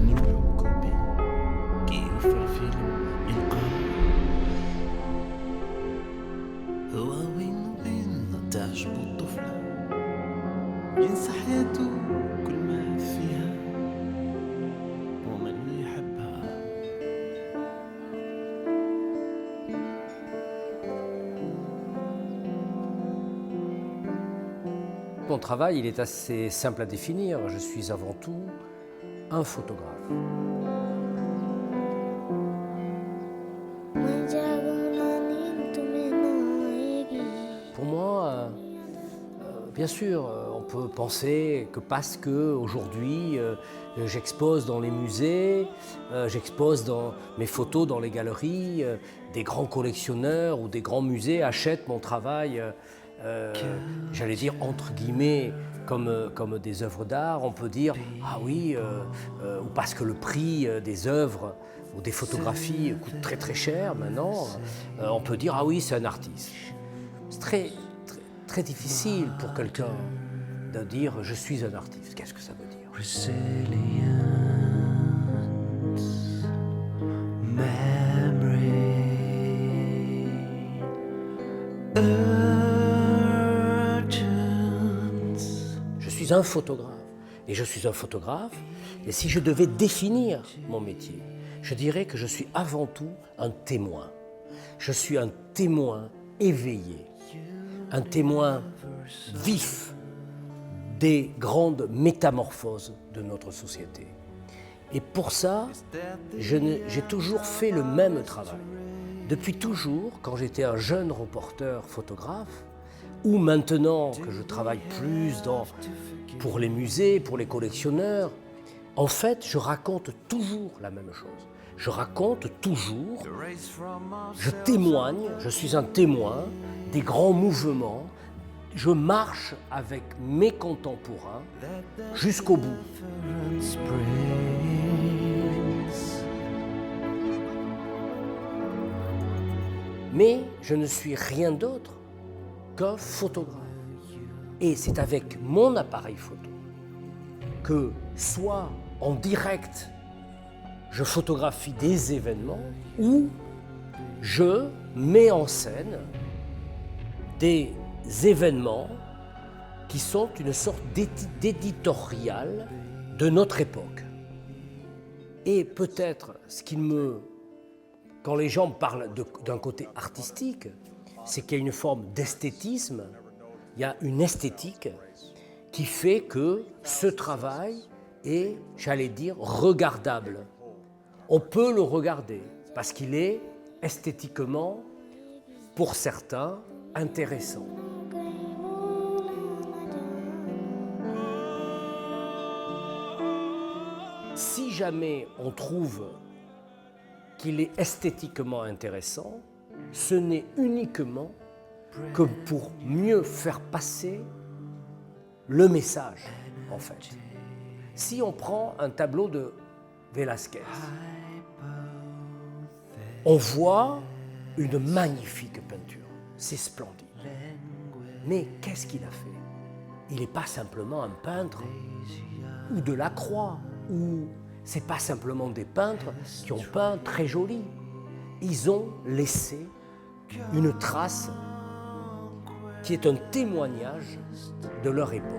نروحوا كيف الفيلم يلقى هو وين تعجبو الطفلة ينسى حياته كل ما فيها ومن يحبها. Mon travail, il est assez simple à définir. Je suis avant tout un photographe. Pour moi, bien sûr, on peut penser que parce qu'aujourd'hui j'expose dans les musées, j'expose mes photos dans les galeries, des grands collectionneurs ou des grands musées achètent mon travail, j'allais dire entre guillemets, comme des œuvres d'art. On peut dire « Ah oui, ou parce que le prix des œuvres ou des photographies coûte très très cher maintenant, on peut dire « Ah oui, c'est un artiste ». C'est très difficile pour quelqu'un de dire « je suis un artiste ». Qu'est-ce que ça veut dire? Resilience, memory, urgence. Je suis un photographe. Et je suis un photographe. Et si je devais définir mon métier, je dirais que je suis avant tout un témoin. Je suis un témoin éveillé, un témoin vif des grandes métamorphoses de notre société. Et pour ça, j'ai toujours fait le même travail. Depuis toujours, quand j'étais un jeune reporter photographe, ou maintenant que je travaille plus pour les musées, pour les collectionneurs, en fait, je raconte toujours la même chose. Je raconte toujours, je témoigne, je suis un témoin des grands mouvements. Je marche avec mes contemporains jusqu'au bout. Mais je ne suis rien d'autre qu'un photographe. Et c'est avec mon appareil photo que, soit en direct, je photographie des événements, ou je mets en scène des événements qui sont une sorte d'éditorial de notre époque. Et peut-être quand les gens parlent d'un côté artistique, c'est qu'il y a une forme d'esthétisme, il y a une esthétique qui fait que ce travail est, j'allais dire, regardable. On peut le regarder parce qu'il est esthétiquement, pour certains, intéressant. Si jamais on trouve qu'il est esthétiquement intéressant, ce n'est uniquement que pour mieux faire passer le message, en fait. Si on prend un tableau de Velázquez, on voit une magnifique peinture, c'est splendide. Mais qu'est-ce qu'il a fait? Il n'est pas simplement un peintre ou de la croix, ou c'est pas simplement des peintres qui ont peint très joli. Ils ont laissé une trace qui est un témoignage de leur époque.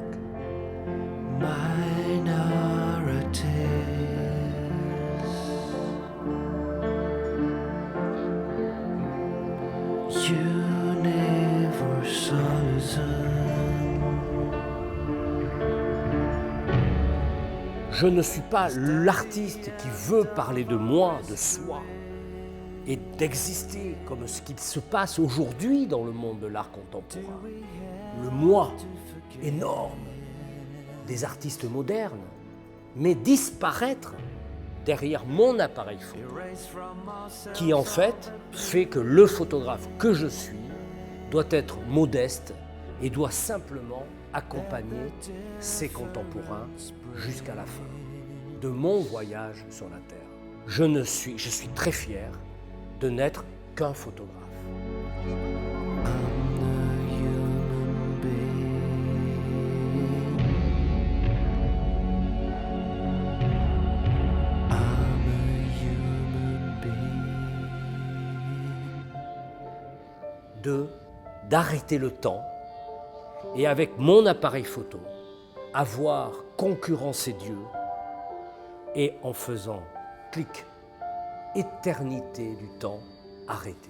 Je ne suis pas l'artiste qui veut parler de moi, de soi, et d'exister comme ce qui se passe aujourd'hui dans le monde de l'art contemporain. Le moi énorme des artistes modernes, mais disparaître derrière mon appareil photo, qui en fait que le photographe que je suis doit être modeste et doit simplement accompagner ses contemporains jusqu'à la fin de mon voyage sur la Terre. Je suis très fier de n'être qu'un photographe. I'm the human d'arrêter le temps et avec mon appareil photo, avoir concurrencé Dieu et en faisant clic, éternité du temps arrêté.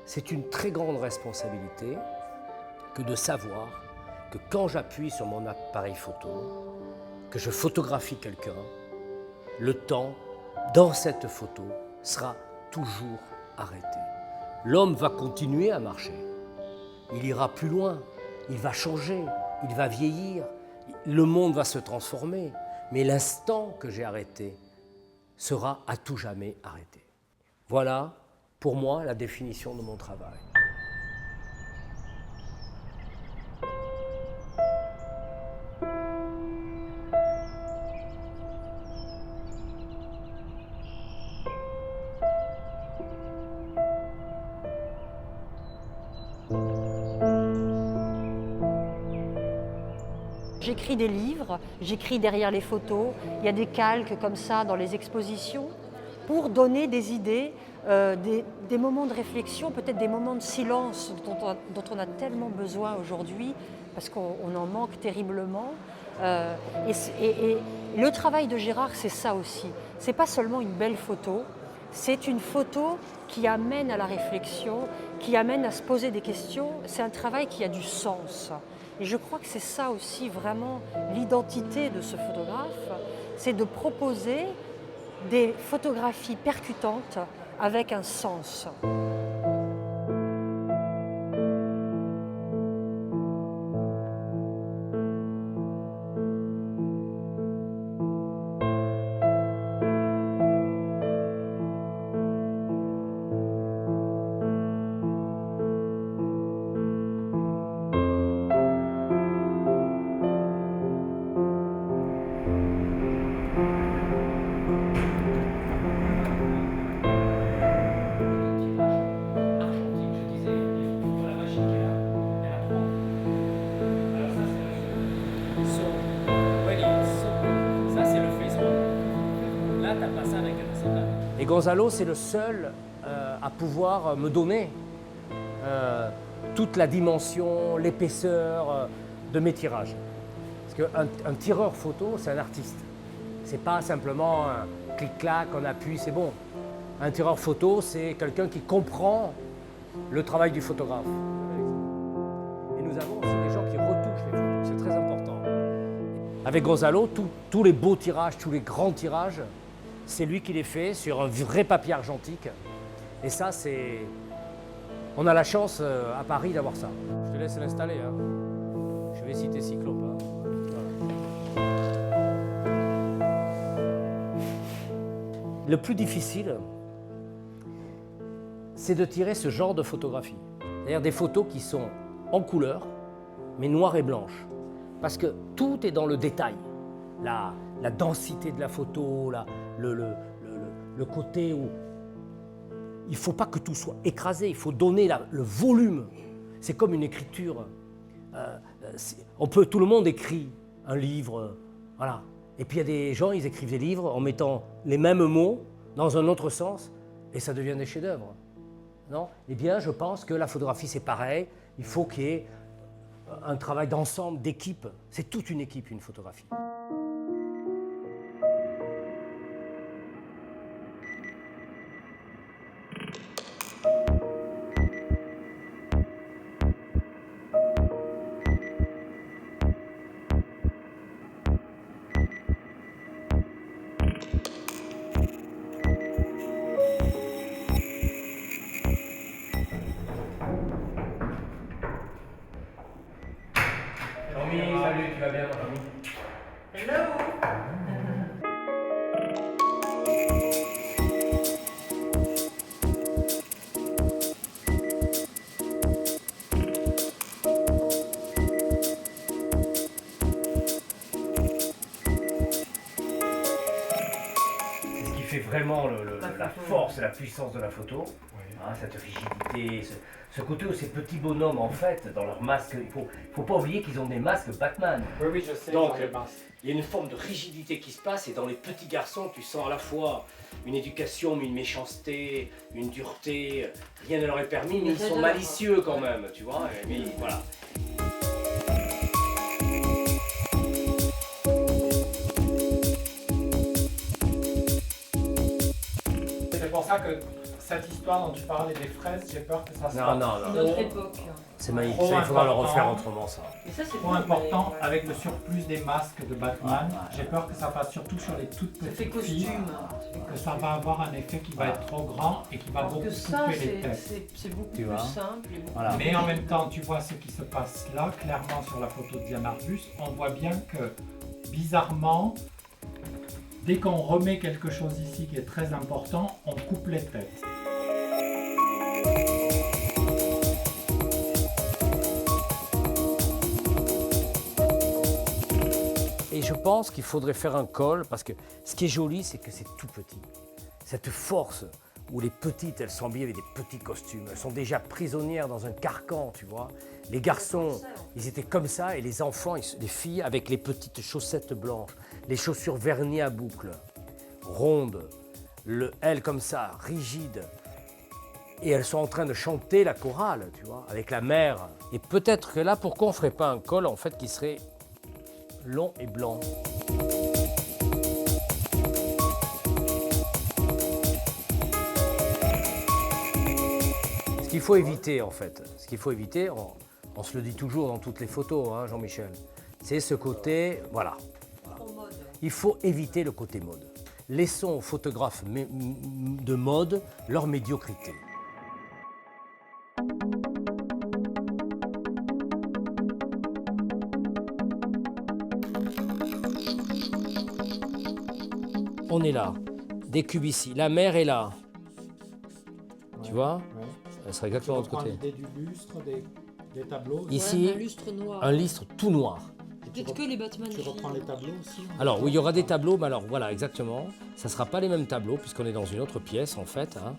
C'est une très grande responsabilité que de savoir que quand j'appuie sur mon appareil photo, que je photographie quelqu'un, le temps dans cette photo sera toujours arrêté. L'homme va continuer à marcher, il ira plus loin, il va changer, il va vieillir, le monde va se transformer, mais l'instant que j'ai arrêté sera à tout jamais arrêté. Voilà, pour moi, la définition de mon travail. J'écris des livres, j'écris derrière les photos, il y a des calques comme ça dans les expositions pour donner des idées, des moments de réflexion, peut-être des moments de silence dont on a tellement besoin aujourd'hui parce qu'on en manque terriblement. Et le travail de Gérard, c'est ça aussi. C'est pas seulement une belle photo, c'est une photo qui amène à la réflexion, qui amène à se poser des questions. C'est un travail qui a du sens. Et je crois que c'est ça aussi vraiment l'identité de ce photographe, c'est de proposer des photographies percutantes avec un sens. Et Gonzalo, c'est le seul à pouvoir me donner toute la dimension, l'épaisseur de mes tirages. Parce qu'un tireur photo, c'est un artiste. C'est pas simplement un clic-clac, on appuie, c'est bon. Un tireur photo, c'est quelqu'un qui comprend le travail du photographe. Et nous avons aussi des gens qui retouchent les photos, c'est très important. Avec Gonzalo, tous les beaux tirages, tous les grands tirages, c'est lui qui les fait sur un vrai papier argentique. Et ça, c'est... On a la chance à Paris d'avoir ça. Je te laisse l'installer. Hein. Je vais citer Cyclope. Hein. Voilà. Le plus difficile, c'est de tirer ce genre de photographie. C'est-à-dire des photos qui sont en couleur, mais noires et blanches. Parce que tout est dans le détail. La densité de la photo, le côté où il ne faut pas que tout soit écrasé, il faut donner le volume. C'est comme une écriture. Tout le monde écrit un livre, voilà. Et puis il y a des gens, ils écrivent des livres en mettant les mêmes mots dans un autre sens, et ça devient des chefs-d'œuvre. Non ? Eh bien, je pense que la photographie, c'est pareil. Il faut qu'il y ait un travail d'ensemble, d'équipe. C'est toute une équipe, une photographie. Salut, tu vas bien, mon ami? Hello. Ce qui fait vraiment la force et la puissance de la photo, Hein, cette rigidité, ce côté où ces petits bonhommes, en fait, dans leur masque, faut pas oublier qu'ils ont des masques Batman. Oui, oui, je sais. Donc, dans les masques. il y a une forme de rigidité qui se passe, et dans les petits garçons, tu sens à la fois une éducation, mais une méchanceté, une dureté. Rien ne leur est permis, mais ils sont malicieux quand même, tu vois. Mais voilà. C'est pour ça que cette histoire dont tu parlais des fraises, j'ai peur que ça soit Notre époque. C'est magnifique. Trop Ça, il faudra le important. refaire autrement, ça. Et ça, c'est trop important avec le surplus des masques de Batman. J'ai peur que ça fasse surtout sur les toutes fait petites filles, costume. que ça va avoir un effet qui va être trop grand et qui va Alors beaucoup que ça, couper les têtes. c'est beaucoup Tu plus vois. simple. Et beaucoup Voilà. Mais en même temps, tu vois ce qui se passe là, clairement sur la photo de Diane Arbus, on voit bien que, bizarrement, dès qu'on remet quelque chose ici qui est très important, on coupe les têtes. Et je pense qu'il faudrait faire un col, parce que ce qui est joli, c'est que c'est tout petit. Cette force où les petites, elles sont habillées avec des petits costumes, elles sont déjà prisonnières dans un carcan, tu vois. Les garçons, ils étaient comme ça, et les enfants, les filles, avec les petites chaussettes blanches, les chaussures vernies à boucles, rondes, elles comme ça, rigides. Et elles sont en train de chanter la chorale, tu vois, avec la mère. Et peut-être que là, pourquoi on ne ferait pas un col, en fait, qui serait long et blanc. Ce qu'il faut éviter, en fait, on se le dit toujours dans toutes les photos, hein, Jean-Michel, c'est ce côté, voilà. Il faut éviter le côté mode. Laissons aux photographes de mode leur médiocrité. On est là, des cubes ici, la mer est là. Tu vois? Ouais. Elle serait exactement de l'autre côté. L'idée du lustre, des tableaux. Ici, un lustre noir. un lustre tout noir. Peut-être que les Batman. Tu reprends les tableaux aussi. Alors, oui, il y aura des tableaux, mais alors voilà, exactement. Ça ne sera pas les mêmes tableaux, puisqu'on est dans une autre pièce, en fait. Hein.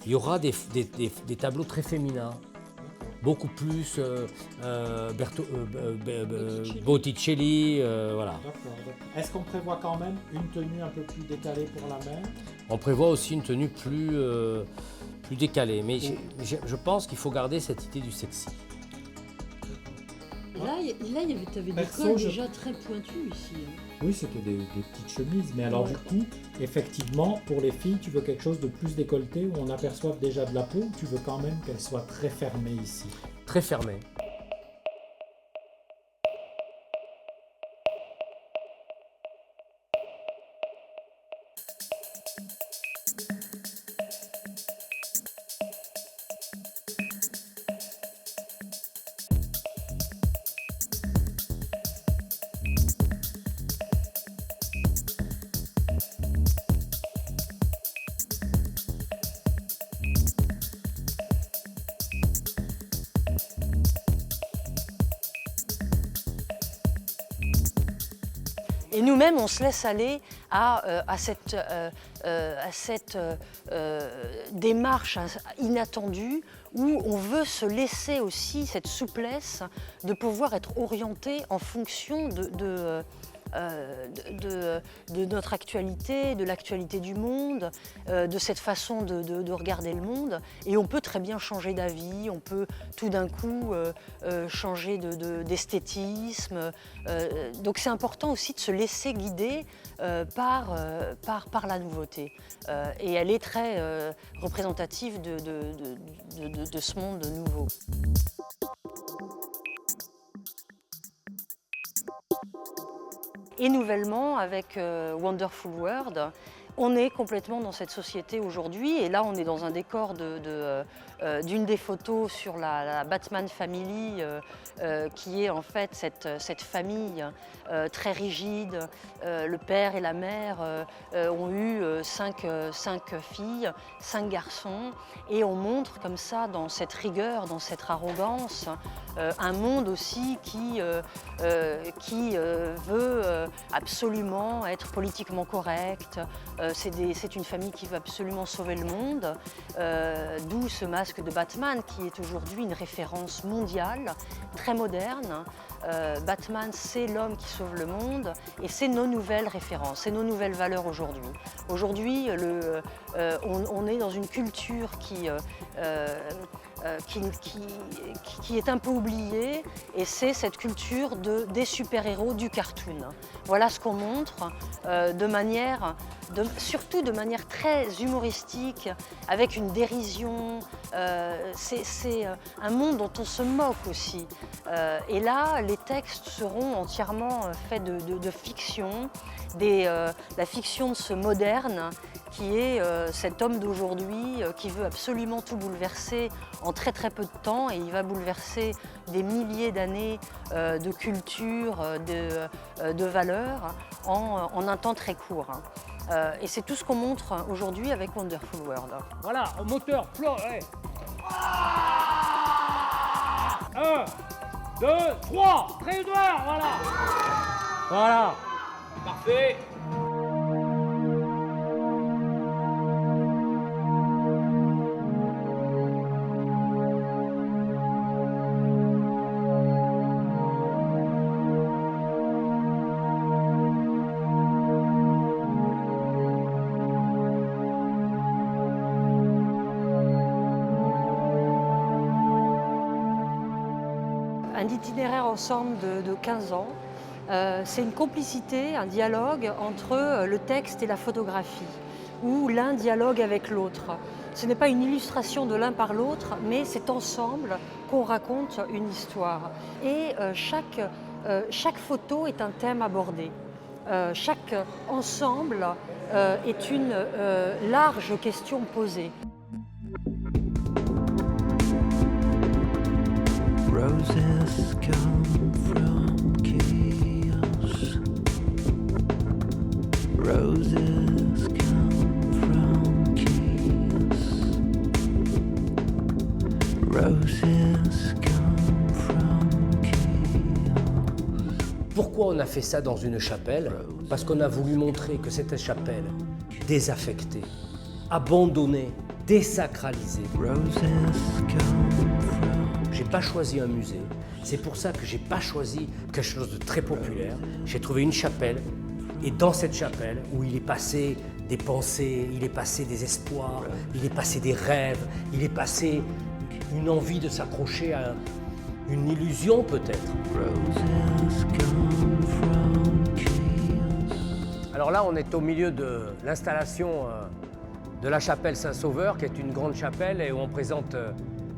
Il y aura des tableaux très féminins. Beaucoup plus Botticelli, voilà. D'accord. Est-ce qu'on prévoit quand même une tenue un peu plus décalée pour la mer? On prévoit aussi une tenue plus décalée, mais je pense qu'il faut garder cette idée du sexy. Là, tu avais des Perso, cols je- déjà très pointus ici. Hein. Oui, c'était des petites chemises, mais alors du coup, effectivement, pour les filles, tu veux quelque chose de plus décolleté où on aperçoive déjà de la peau, ou tu veux quand même qu'elle soit très fermée ici? Très fermé. Et nous-mêmes, on se laisse aller à cette démarche inattendue où on veut se laisser aussi cette souplesse de pouvoir être orienté en fonction de notre actualité, de l'actualité du monde, de cette façon de regarder le monde. Et on peut très bien changer d'avis, on peut tout d'un coup changer d'esthétisme. Donc c'est important aussi de se laisser guider par la nouveauté. Et elle est très représentative de ce monde nouveau. Et nouvellement, avec Wonderful World, on est complètement dans cette société aujourd'hui. Et là, on est dans un décor d'une des photos sur la Batman Family, qui est en fait cette famille très rigide. Le père et la mère ont eu 5 filles, 5 garçons, et on montre comme ça, dans cette rigueur, dans cette arrogance, un monde aussi qui veut absolument être politiquement correct. C'est une famille qui veut absolument sauver le monde, d'où ce masque de Batman qui est aujourd'hui une référence mondiale, très moderne. Batman, c'est l'homme qui sauve le monde et c'est nos nouvelles références, c'est nos nouvelles valeurs aujourd'hui. Aujourd'hui, on est dans une culture qui est un peu oubliée, et c'est cette culture des super-héros, du cartoon. Voilà ce qu'on montre surtout de manière très humoristique, avec une dérision. C'est un monde dont on se moque aussi. Et là, les textes seront entièrement faits de fiction, la fiction de ce moderne, qui est cet homme d'aujourd'hui qui veut absolument tout bouleverser en très très peu de temps, et il va bouleverser des milliers d'années de culture, de valeurs en un temps très court. Et c'est tout ce qu'on montre aujourd'hui avec Wonderful World. Voilà, au moteur, flow, ouais. 1, 2, 3, très noir, voilà. Voilà. Parfait. Un itinéraire ensemble de 15 ans. C'est une complicité, un dialogue entre le texte et la photographie, où l'un dialogue avec l'autre. Ce n'est pas une illustration de l'un par l'autre, mais c'est ensemble qu'on raconte une histoire. Et chaque photo est un thème abordé. Chaque ensemble est une large question posée. Roses come from chaos. Roses come from chaos. Roses come from chaos. Pourquoi on a fait ça dans une chapelle? Parce qu'on a voulu montrer que cette chapelle, désaffectée, abandonnée, désacralisée. Roses come from. J'ai pas choisi un musée, c'est pour ça que j'ai pas choisi quelque chose de très populaire. J'ai trouvé une chapelle, et dans cette chapelle, où il est passé des pensées, il est passé des espoirs, il est passé des rêves, il est passé une envie de s'accrocher à une illusion peut-être. Roses come from chaos. Alors là, on est au milieu de l'installation de la chapelle Saint-Sauveur, qui est une grande chapelle et où on présente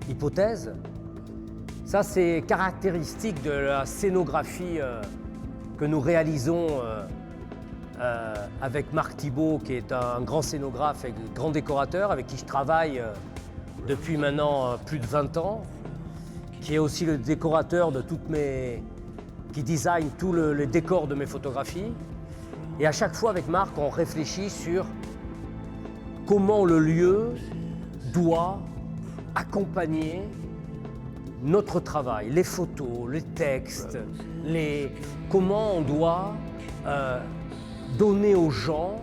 Hypothèse. Ça, c'est caractéristique de la scénographie que nous réalisons avec Marc Thibault, qui est un grand scénographe et grand décorateur, avec qui je travaille depuis maintenant plus de 20 ans, qui est aussi le décorateur de qui design tout le décor de mes photographies. Et à chaque fois, avec Marc, on réfléchit sur comment le lieu doit accompagner notre travail, les photos, les textes, comment on doit donner aux gens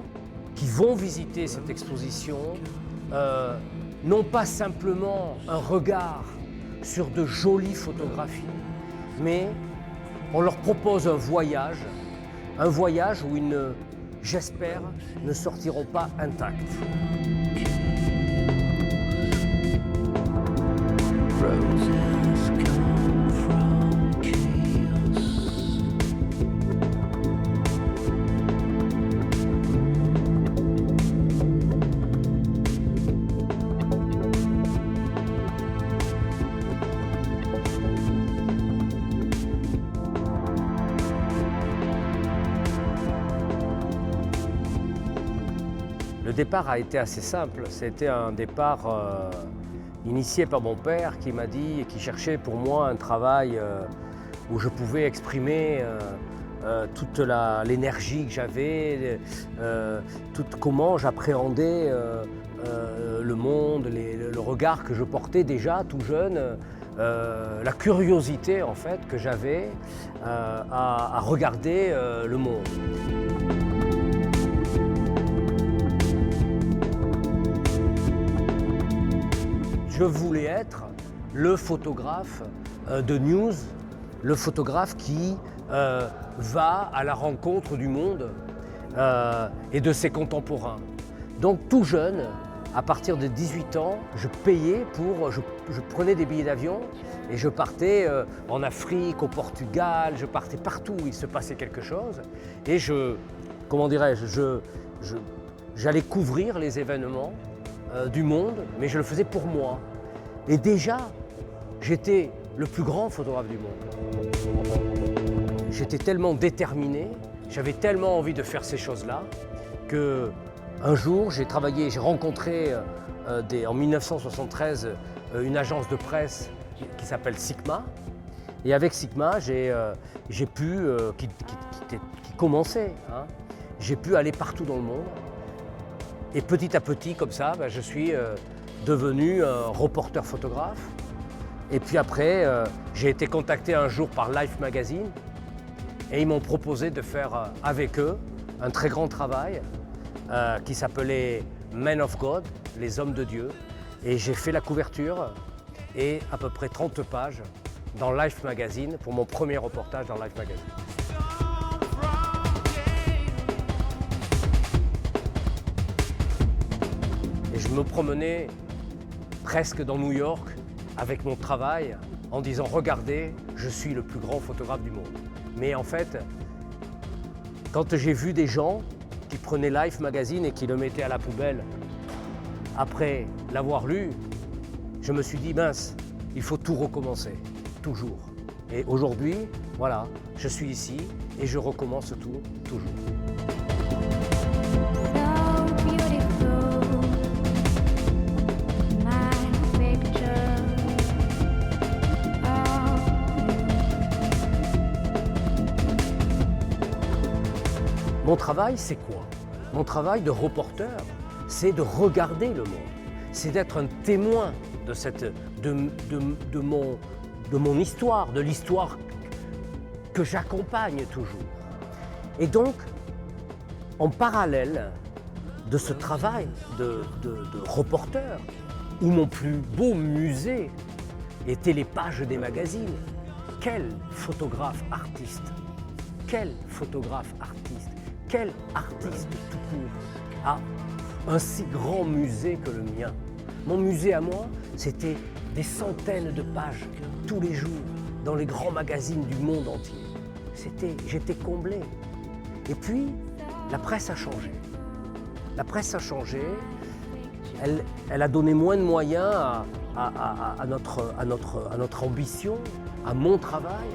qui vont visiter cette exposition non pas simplement un regard sur de jolies photographies, mais on leur propose un voyage où ils, j'espère, ne sortiront pas intacts. Roses come from chaos. Le départ a été assez simple. C'était un départ initié par mon père qui m'a dit, et qui cherchait pour moi un travail où je pouvais exprimer toute l'énergie que j'avais, comment j'appréhendais le monde, le regard que je portais déjà tout jeune, la curiosité en fait que j'avais à regarder le monde. Je voulais être le photographe de news, le photographe qui va à la rencontre du monde et de ses contemporains. Donc tout jeune, à partir de 18 ans, je payais je prenais des billets d'avion et je partais en Afrique, au Portugal, je partais partout où il se passait quelque chose et j'allais couvrir les événements du monde, mais je le faisais pour moi. Et déjà, j'étais le plus grand photographe du monde. J'étais tellement déterminé, j'avais tellement envie de faire ces choses-là, qu'un jour, j'ai rencontré en 1973 une agence de presse qui s'appelle Sigma. Et avec Sigma, j'ai pu, qui commençait, hein, j'ai pu aller partout dans le monde. Et petit à petit, comme ça, je suis devenu un reporter photographe. Et puis après, j'ai été contacté un jour par Life Magazine et ils m'ont proposé de faire avec eux un très grand travail qui s'appelait Men of God, les hommes de Dieu. Et j'ai fait la couverture et à peu près 30 pages dans Life Magazine pour mon premier reportage dans Life Magazine. Et je me promenais presque dans New York avec mon travail en disant « Regardez, je suis le plus grand photographe du monde ». Mais en fait, quand j'ai vu des gens qui prenaient Life Magazine et qui le mettaient à la poubelle, après l'avoir lu, je me suis dit « Mince, il faut tout recommencer, toujours ». Et aujourd'hui, voilà, je suis ici et je recommence tout, toujours. Mon travail, c'est quoi? Mon travail de reporter, c'est de regarder le monde, c'est d'être un témoin de mon histoire, de l'histoire que j'accompagne toujours. Et donc, en parallèle de ce travail de reporter, où mon plus beau musée était les pages des magazines, quel photographe artiste, quel photographe artiste, quel artiste tout court a un si grand musée que le mien. Mon musée à moi, c'était des centaines de pages tous les jours dans les grands magazines du monde entier. J'étais comblé. Et puis, la presse a changé. La presse a changé. Elle a donné moins de moyens à notre ambition, à mon travail.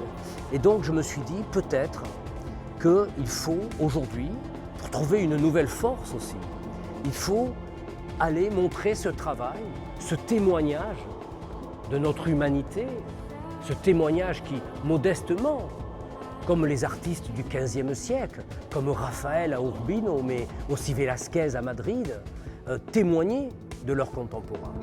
Et donc, je me suis dit, peut-être qu'il faut aujourd'hui, pour trouver une nouvelle force aussi, il faut aller montrer ce travail, ce témoignage de notre humanité, ce témoignage qui, modestement, comme les artistes du XVe siècle, comme Raphaël à Urbino, mais aussi Velázquez à Madrid, témoignaient de leurs contemporains.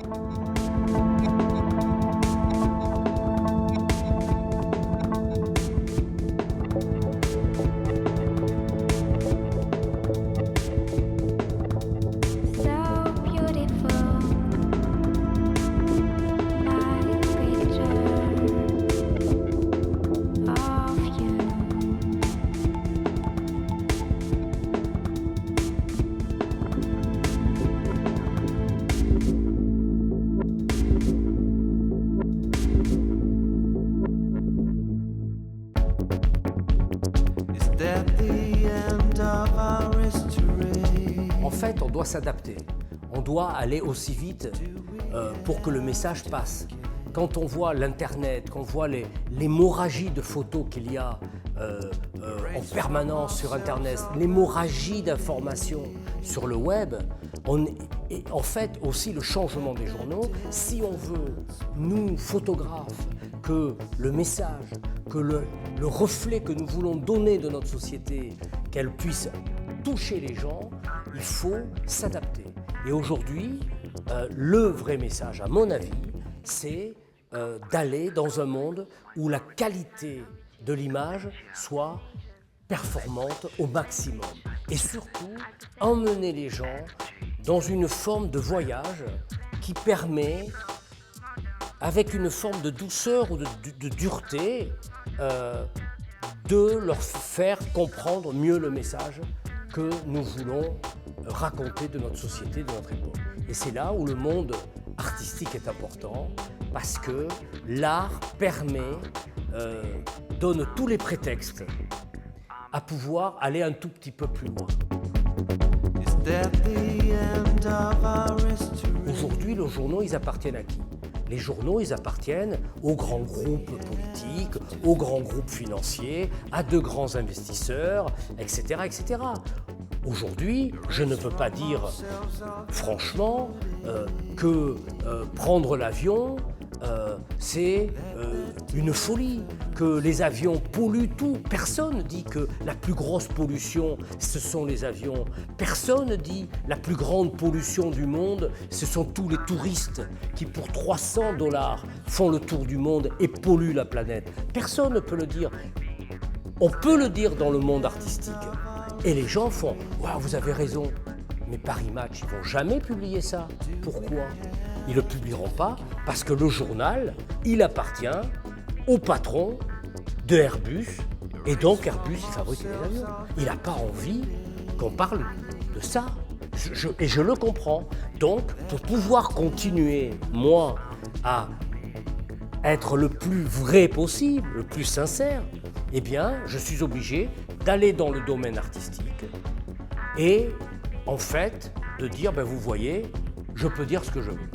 En fait, on doit s'adapter. On doit aller aussi vite pour que le message passe. quand on voit l'Internet, quand on voit l'hémorragie de photos qu'il y a en permanence sur Internet, l'hémorragie d'informations sur le web, et en fait aussi le changement des journaux, si on veut, nous, photographes, que le message, que le reflet que nous voulons donner de notre société, qu'elle puisse toucher les gens, il faut s'adapter. Et aujourd'hui, le vrai message, à mon avis, c'est d'aller dans un monde où la qualité de l'image soit performante au maximum. Et surtout, emmener les gens dans une forme de voyage qui permet, avec une forme de douceur ou de dureté, de leur faire comprendre mieux le message que nous voulons raconter de notre société, de notre époque. Et c'est là où le monde artistique est important, parce que l'art permet, donne tous les prétextes à pouvoir aller un tout petit peu plus loin. Aujourd'hui, les journaux, ils appartiennent à qui? Les journaux, ils appartiennent aux grands groupes politiques, aux grands groupes financiers, à de grands investisseurs, etc., etc. Aujourd'hui, je ne peux pas dire franchement que prendre l'avion, c'est une folie, que les avions polluent tout. Personne ne dit que la plus grosse pollution, ce sont les avions. Personne ne dit la plus grande pollution du monde, ce sont tous les touristes qui, pour 300 $, font le tour du monde et polluent la planète. Personne ne peut le dire. On peut le dire dans le monde artistique. Et les gens font « Waouh, vous avez raison ». Mais Paris Match, ils ne vont jamais publier ça. Pourquoi? Ils ne le publieront pas parce que le journal, il appartient au patron de Airbus. Et donc Airbus, il fabrique les avions. Il n'a pas envie qu'on parle de ça. Et je le comprends. Donc, pour pouvoir continuer, moi, à être le plus vrai possible, le plus sincère, eh bien, je suis obligé d'aller dans le domaine artistique et, en fait, de dire, ben, vous voyez, je peux dire ce que je veux.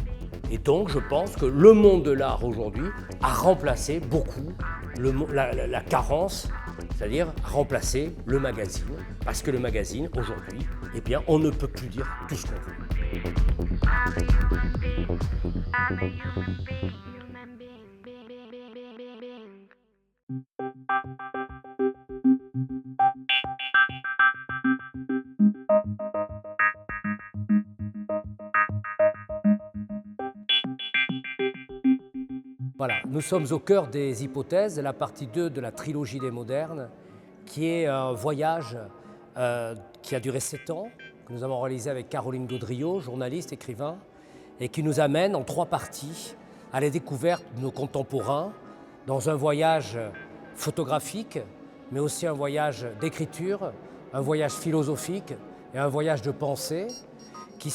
Et donc, je pense que le monde de l'art aujourd'hui a remplacé beaucoup la carence, c'est-à-dire a remplacé le magazine. Parce que le magazine, aujourd'hui, eh bien, on ne peut plus dire tout ce qu'on veut. Voilà, nous sommes au cœur des hypothèses, de la partie 2 de la trilogie des modernes, qui est un voyage qui a duré 7 ans, que nous avons réalisé avec Caroline Gaudriot, journaliste, écrivain, et qui nous amène en 3 parties à la découverte de nos contemporains, dans un voyage photographique, mais aussi un voyage d'écriture, un voyage philosophique et un voyage de pensée, qui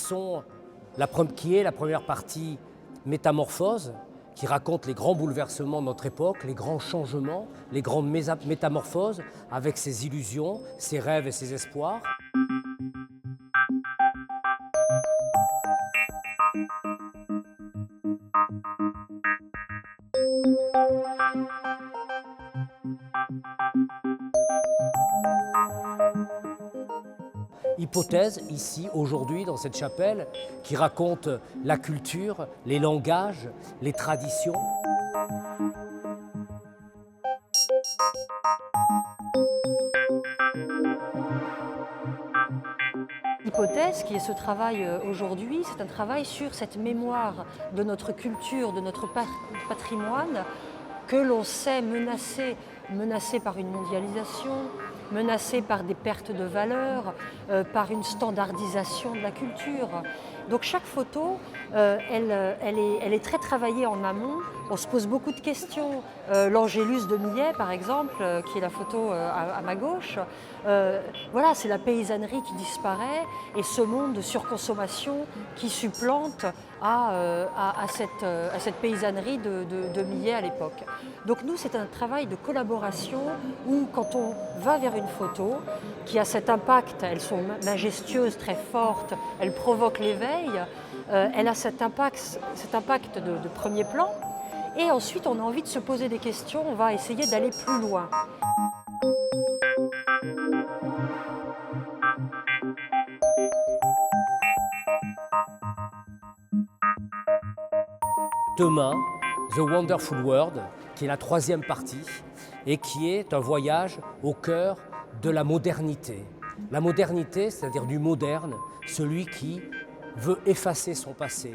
est la première partie métamorphose, qui raconte les grands bouleversements de notre époque, les grands changements, les grandes métamorphoses, avec ses illusions, ses rêves et ses espoirs. Hypothèse, ici, aujourd'hui, dans cette chapelle, qui raconte la culture, les langages, les traditions. Hypothèse, qui est ce travail aujourd'hui, c'est un travail sur cette mémoire de notre culture, de notre patrimoine, que l'on sait menacé par une mondialisation, menacé par des pertes de valeur, par une standardisation de la culture. Donc chaque photo, elle est très travaillée en amont. On se pose beaucoup de questions. L'Angélus de Millet, par exemple, qui est la photo à ma gauche, voilà, c'est la paysannerie qui disparaît et ce monde de surconsommation qui supplante à cette paysannerie de Millet à l'époque. Donc nous, c'est un travail de collaboration où, quand on va vers une photo qui a cet impact, elles sont majestueuses, très fortes, elles provoquent l'éveil, elle a cet impact de premier plan. Et ensuite, on a envie de se poser des questions, on va essayer d'aller plus loin. Demain, The Wonderful World, qui est la 3e partie, et qui est un voyage au cœur de la modernité. La modernité, c'est-à-dire du moderne, celui qui veut effacer son passé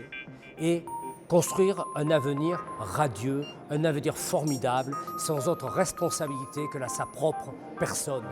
et construire un avenir radieux, un avenir formidable, sans autre responsabilité que sa propre personne.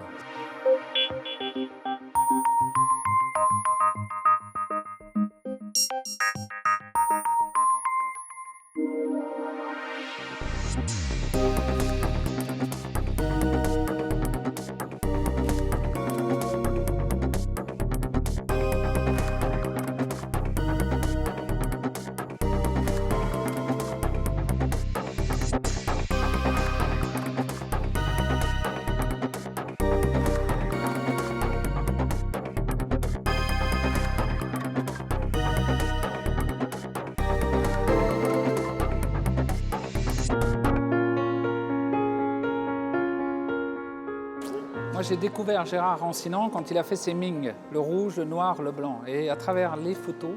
Moi, j'ai découvert Gérard Rancinan quand il a fait ses Ming, le rouge, le noir, le blanc. Et à travers les photos,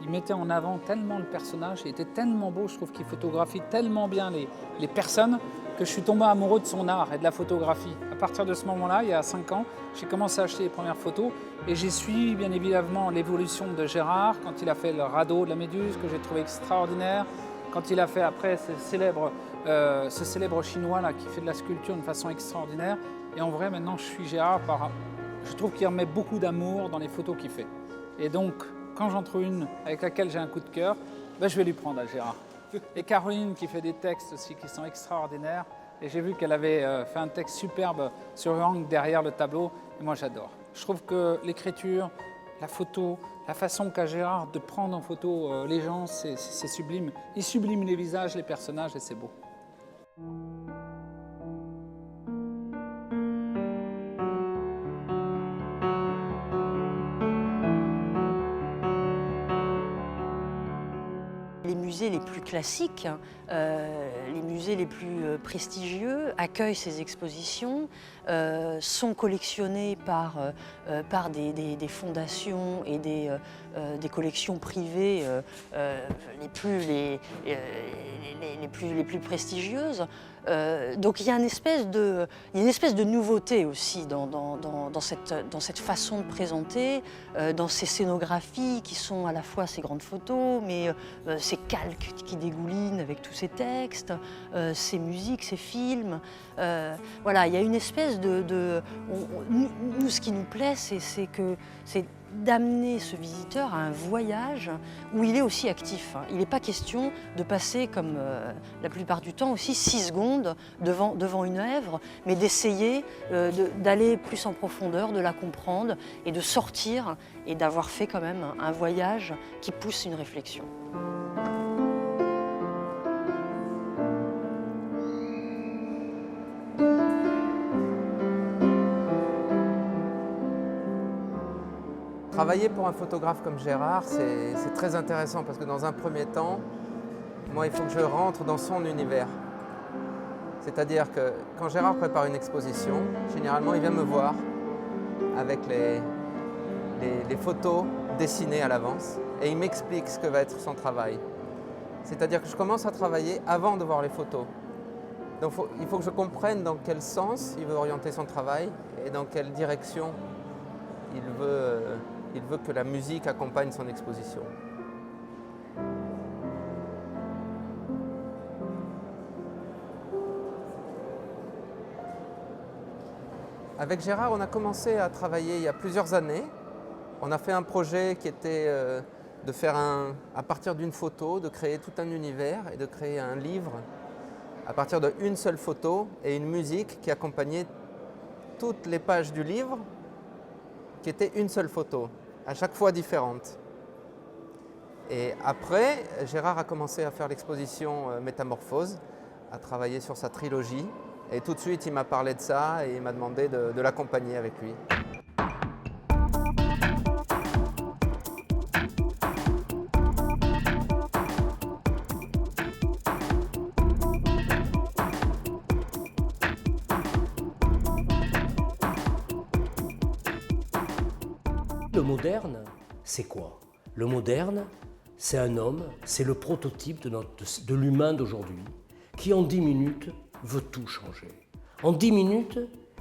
il mettait en avant tellement le personnage, il était tellement beau, je trouve qu'il photographie tellement bien les personnes, que je suis tombé amoureux de son art et de la photographie. À partir de ce moment-là, il y a 5 ans, j'ai commencé à acheter les premières photos et j'ai suivi bien évidemment l'évolution de Gérard quand il a fait le radeau de la Méduse, que j'ai trouvé extraordinaire, quand il a fait après ce célèbre chinois là, qui fait de la sculpture d'une façon extraordinaire. Et en vrai, maintenant, je suis Gérard, je trouve qu'il remet beaucoup d'amour dans les photos qu'il fait. Et donc, quand j'en trouve une avec laquelle j'ai un coup de cœur, ben, je vais lui prendre à Gérard. Et Caroline, qui fait des textes aussi qui sont extraordinaires. Et j'ai vu qu'elle avait fait un texte superbe sur Huang derrière le tableau. Et moi, j'adore. Je trouve que l'écriture, la photo, la façon qu'a Gérard de prendre en photo les gens, c'est sublime. Il sublime les visages, les personnages, et c'est beau. Les musées les plus classiques, les musées les plus prestigieux accueillent ces expositions, sont collectionnés par des fondations et des collections privées les plus prestigieuses. Donc il y a une espèce de nouveauté aussi dans cette façon de présenter, dans ces scénographies qui sont à la fois ces grandes photos, mais ces calques qui dégoulinent avec tous ces textes, ces musiques, ces films. Voilà, il y a une espèce nous, ce qui nous plaît, c'est d'amener ce visiteur à un voyage où il est aussi actif. Il n'est pas question de passer, comme la plupart du temps aussi, 6 secondes devant une œuvre, mais d'essayer d'aller plus en profondeur, de la comprendre et de sortir et d'avoir fait quand même un voyage qui pousse une réflexion. Travailler pour un photographe comme Gérard, c'est très intéressant parce que dans un premier temps, moi, il faut que je rentre dans son univers. C'est-à-dire que quand Gérard prépare une exposition, généralement, il vient me voir avec les photos dessinées à l'avance et il m'explique ce que va être son travail. C'est-à-dire que je commence à travailler avant de voir les photos. Donc il faut que je comprenne dans quel sens il veut orienter son travail et dans quelle direction il veut que la musique accompagne son exposition. Avec Gérard, on a commencé à travailler il y a plusieurs années. On a fait un projet qui était de faire à partir d'une photo, de créer tout un univers et de créer un livre à partir d'une seule photo et une musique qui accompagnait toutes les pages du livre, qui était une seule photo, à chaque fois différente. Et après, Gérard a commencé à faire l'exposition Métamorphose, à travailler sur sa trilogie. Et tout de suite, il m'a parlé de ça et il m'a demandé de l'accompagner avec lui. le moderne, c'est quoi? Le moderne, c'est un homme, c'est le prototype de l'humain d'aujourd'hui, qui en 10 minutes veut tout changer. En 10 minutes,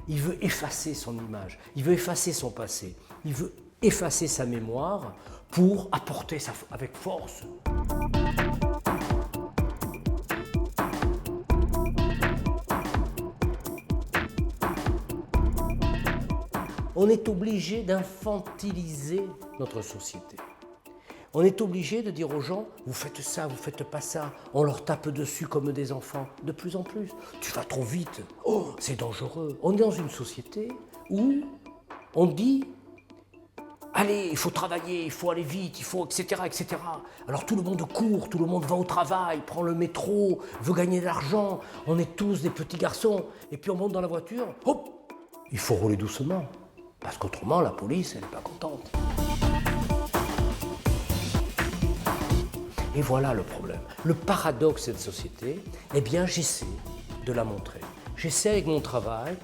il veut effacer son image, il veut effacer son passé, il veut effacer sa mémoire pour apporter avec force. On est obligé d'infantiliser notre société. On est obligé de dire aux gens, vous faites ça, vous faites pas ça. On leur tape dessus comme des enfants, de plus en plus. Tu vas trop vite, oh, c'est dangereux. On est dans une société où on dit, allez, il faut travailler, il faut aller vite, il faut, etc., etc. Alors tout le monde court, tout le monde va au travail, prend le métro, veut gagner de l'argent. On est tous des petits garçons. Et puis on monte dans la voiture, hop, il faut rouler doucement. Parce qu'autrement, la police, elle n'est pas contente. Et voilà le problème. Le paradoxe de cette société, eh bien, j'essaie de la montrer. J'essaie avec mon travail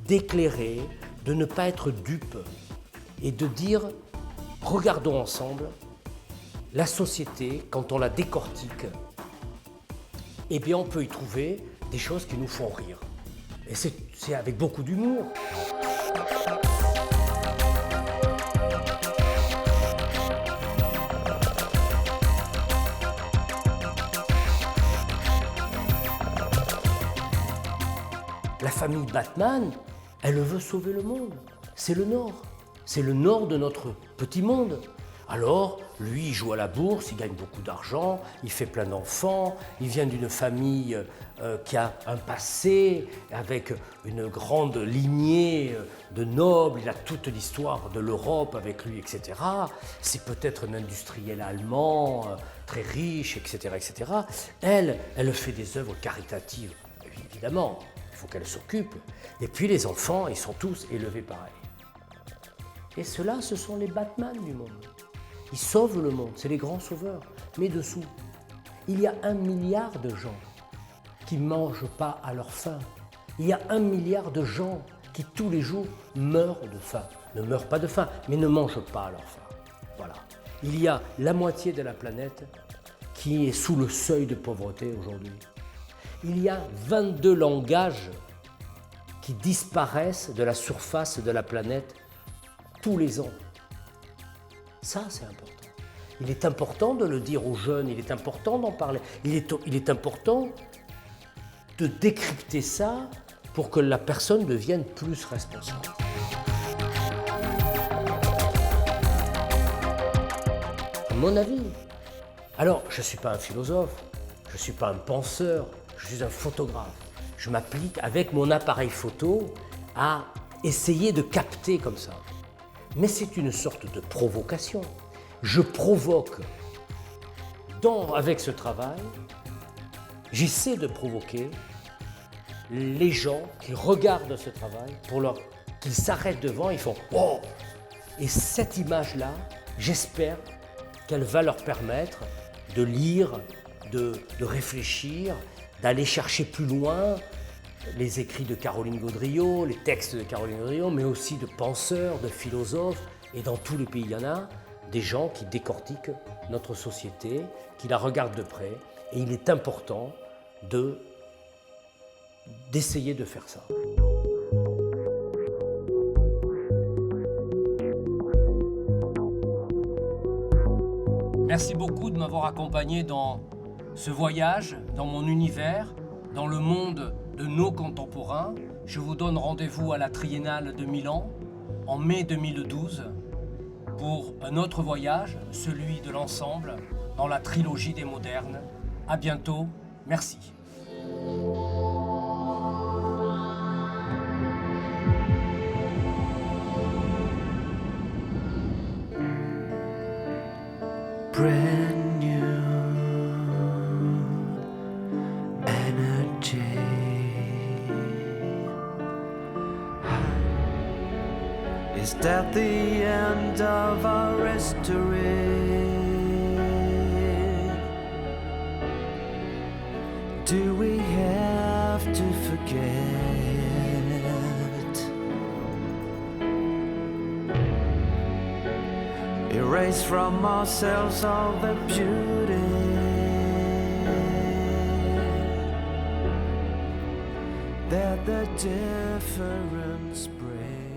d'éclairer, de ne pas être dupe et de dire, regardons ensemble la société, quand on la décortique, eh bien, on peut y trouver des choses qui nous font rire. Et c'est avec beaucoup d'humour. La famille Batman, elle veut sauver le monde. C'est le Nord. C'est le Nord de notre petit monde. Alors, lui, il joue à la bourse, il gagne beaucoup d'argent, il fait plein d'enfants, il vient d'une famille qui a un passé avec une grande lignée de nobles, il a toute l'histoire de l'Europe avec lui, etc. C'est peut-être un industriel allemand très riche, etc., etc. Elle fait des œuvres caritatives, évidemment. Il faut qu'elle s'occupe. Et puis les enfants, ils sont tous élevés pareil. Et ceux-là, ce sont les Batman du monde. Ils sauvent le monde, c'est les grands sauveurs. Mais dessous, il y a 1 milliard de gens qui ne mangent pas à leur faim. Il y a 1 milliard de gens qui tous les jours meurent de faim. Ne meurent pas de faim, mais ne mangent pas à leur faim. Voilà. Il y a la moitié de la planète qui est sous le seuil de pauvreté aujourd'hui. Il y a 22 langages qui disparaissent de la surface de la planète tous les ans. Ça, c'est important. Il est important de le dire aux jeunes, il est important d'en parler. Il est important de décrypter ça pour que la personne devienne plus responsable. À mon avis. Alors, je ne suis pas un philosophe, je ne suis pas un penseur, je suis un photographe. Je m'applique avec mon appareil photo à essayer de capter comme ça. Mais c'est une sorte de provocation. Je provoque, avec ce travail, j'essaie de provoquer les gens qui regardent ce travail, qu'ils s'arrêtent devant, ils font « Oh !» Et cette image-là, j'espère qu'elle va leur permettre de lire, de réfléchir, d'aller chercher plus loin les écrits de Caroline Gaudriot, les textes de Caroline Gaudriot, mais aussi de penseurs, de philosophes. Et dans tous les pays, il y en a des gens qui décortiquent notre société, qui la regardent de près. Et il est important d'essayer de faire ça. Merci beaucoup de m'avoir accompagné dans ce voyage, dans mon univers, dans le monde de nos contemporains. Je vous donne rendez-vous à la Triennale de Milan en mai 2012 pour un autre voyage, celui de l'ensemble, dans la trilogie des modernes. À bientôt, merci. Brand new energy. Is that the end of our history? Do we have to forget? erase from ourselves all the beauty that the difference brings.